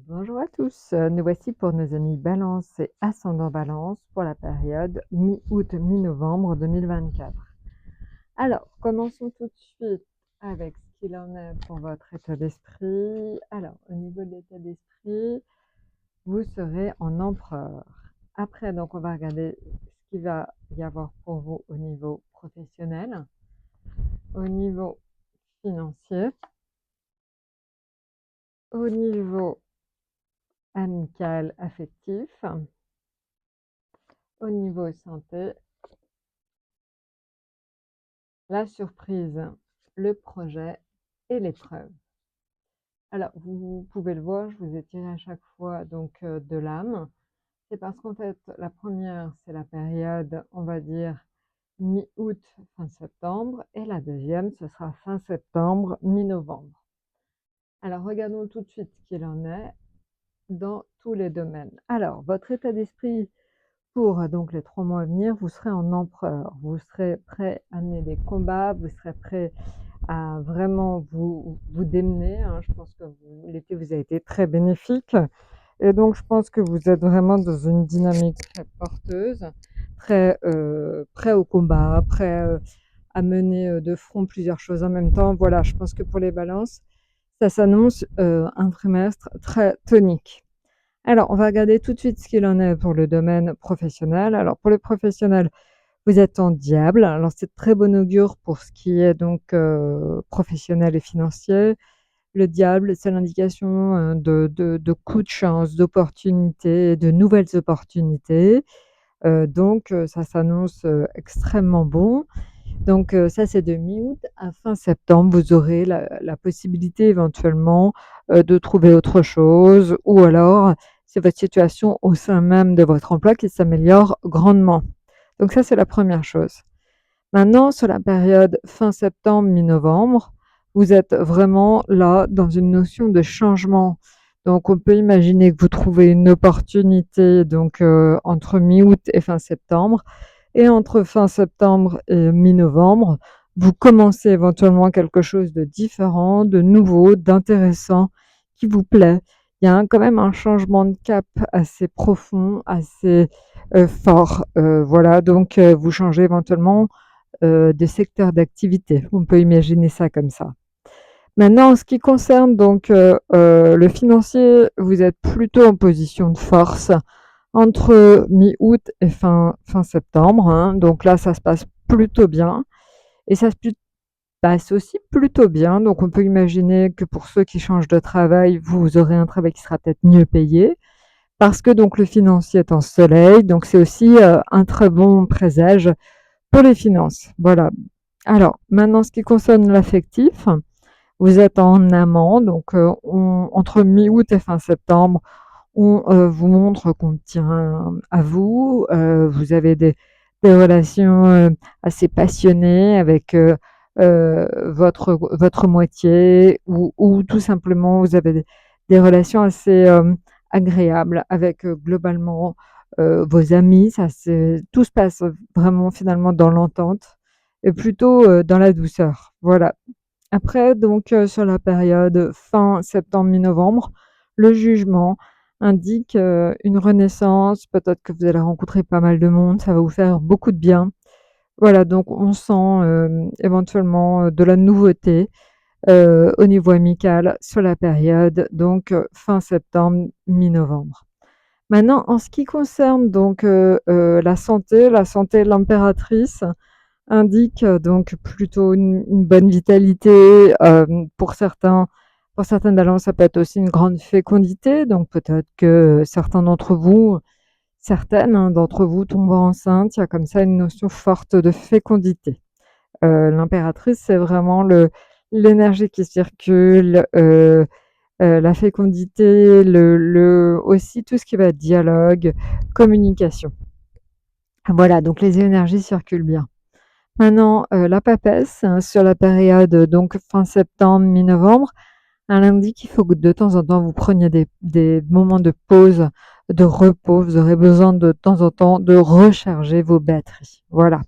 Bonjour à tous, nous voici pour nos amis Balance et ascendant Balance pour la période mi-août, mi-novembre 2024. Alors, commençons tout de suite avec ce qu'il en est pour votre état d'esprit. Alors, au niveau de l'état d'esprit, vous serez en empereur. Après, donc, on va regarder ce qu'il va y avoir pour vous au niveau professionnel, au niveau financier, au niveau amical, affectif, au niveau santé, la surprise, le projet et l'épreuve. Alors, vous pouvez le voir, je vous ai tiré à chaque fois donc de l'âme. C'est parce qu'en fait, la première, c'est la période, on va dire, mi-août, fin septembre, et la deuxième, ce sera fin septembre, mi-novembre. Alors, regardons tout de suite ce qu'il en est dans tous les domaines. Alors, votre état d'esprit pour donc les 3 mois à venir, vous serez en empereur. Vous serez prêt à mener des combats, vous serez prêt à vraiment vous démener, hein. Je pense que l'été vous a été très bénéfique et donc je pense que vous êtes vraiment dans une dynamique très porteuse, très prêt au combat, prêt à mener de front plusieurs choses en même temps. Voilà, je pense que pour les balances, ça s'annonce un trimestre très tonique. Alors, on va regarder tout de suite ce qu'il en est pour le domaine professionnel. Alors, pour le professionnel, vous êtes en diable. Alors, c'est de très bon augure pour ce qui est donc professionnel et financier. Le diable, c'est l'indication de coups de chance, d'opportunités, de nouvelles opportunités. Donc, ça s'annonce extrêmement bon. Donc, ça, c'est de mi-août à fin septembre. Vous aurez la possibilité éventuellement de trouver autre chose ou alors c'est votre situation au sein même de votre emploi qui s'améliore grandement. Donc ça, c'est la première chose. Maintenant, sur la période fin septembre, mi-novembre, vous êtes vraiment là dans une notion de changement. Donc, on peut imaginer que vous trouvez une opportunité donc entre mi-août et fin septembre. Et entre fin septembre et mi-novembre, vous commencez éventuellement quelque chose de différent, de nouveau, d'intéressant, qui vous plaît. Il y a quand même un changement de cap assez profond, assez fort. Voilà, donc vous changez éventuellement de secteur d'activité. On peut imaginer ça comme ça. Maintenant, en ce qui concerne donc le financier, vous êtes plutôt en position de force entre mi-août et fin septembre, hein. Donc là, ça se passe plutôt bien et ça se passe aussi plutôt bien. Donc on peut imaginer que pour ceux qui changent de travail, vous aurez un travail qui sera peut-être mieux payé parce que donc le financier est en soleil. Donc c'est aussi un très bon présage pour les finances. Voilà. Alors, maintenant, ce qui concerne l'affectif, vous êtes en amont, donc entre mi-août et fin septembre, on vous montre qu'on tient à vous. Vous avez des relations assez passionnées avec votre moitié ou tout simplement vous avez des relations assez agréables avec globalement vos amis. Tout se passe vraiment finalement dans l'entente et plutôt dans la douceur. Voilà. Après, donc, sur la période fin septembre, mi-novembre, le jugement indique une renaissance. Peut-être que vous allez rencontrer pas mal de monde, ça va vous faire beaucoup de bien. Voilà, donc on sent éventuellement de la nouveauté au niveau amical sur la période, donc fin septembre, mi-novembre. Maintenant, en ce qui concerne donc la santé de l'impératrice, indique donc plutôt une bonne vitalité. Pour certaines balances, ça peut être aussi une grande fécondité. Donc peut-être que certaines hein, d'entre vous tombent enceintes. Il y a comme ça une notion forte de fécondité. L'impératrice, c'est vraiment l'énergie qui circule, la fécondité, aussi tout ce qui va être dialogue, communication. Voilà, donc les énergies circulent bien. Maintenant, la papesse, hein, sur la période donc fin septembre, mi-novembre, elle indique qu'il faut que de temps en temps vous preniez des moments de pause, de repos. Vous aurez besoin de temps en temps de recharger vos batteries. Voilà.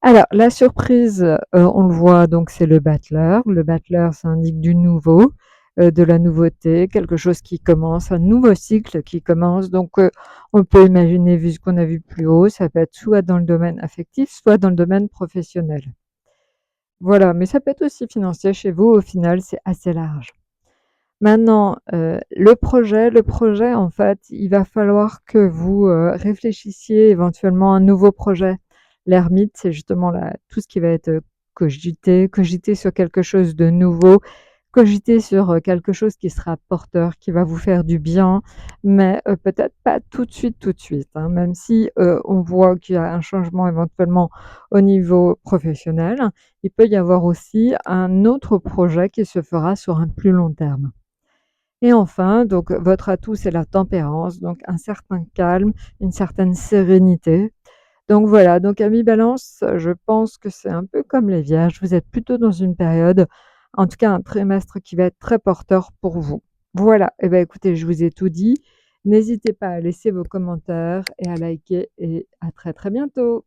Alors, la surprise, on le voit donc c'est le battleur. Le battleur, ça indique du nouveau, de la nouveauté, quelque chose qui commence, un nouveau cycle qui commence. Donc, on peut imaginer, vu ce qu'on a vu plus haut, ça peut être soit dans le domaine affectif, soit dans le domaine professionnel. Voilà, mais ça peut être aussi financier chez vous, au final, c'est assez large. Maintenant, le projet, en fait, il va falloir que vous, réfléchissiez éventuellement à un nouveau projet. L'ermite, c'est justement là, tout ce qui va être, cogiter sur quelque chose de nouveau, cogiter sur, quelque chose qui sera porteur, qui va vous faire du bien, mais, peut-être pas tout de suite, hein. Même si, on voit qu'il y a un changement éventuellement au niveau professionnel, il peut y avoir aussi un autre projet qui se fera sur un plus long terme. Et enfin, donc votre atout, c'est la tempérance, donc un certain calme, une certaine sérénité. Donc voilà, donc amis Balance, je pense que c'est un peu comme les Vierges, vous êtes plutôt dans une période, en tout cas un trimestre qui va être très porteur pour vous. Voilà, et ben écoutez, je vous ai tout dit. N'hésitez pas à laisser vos commentaires et à liker et à très, très bientôt.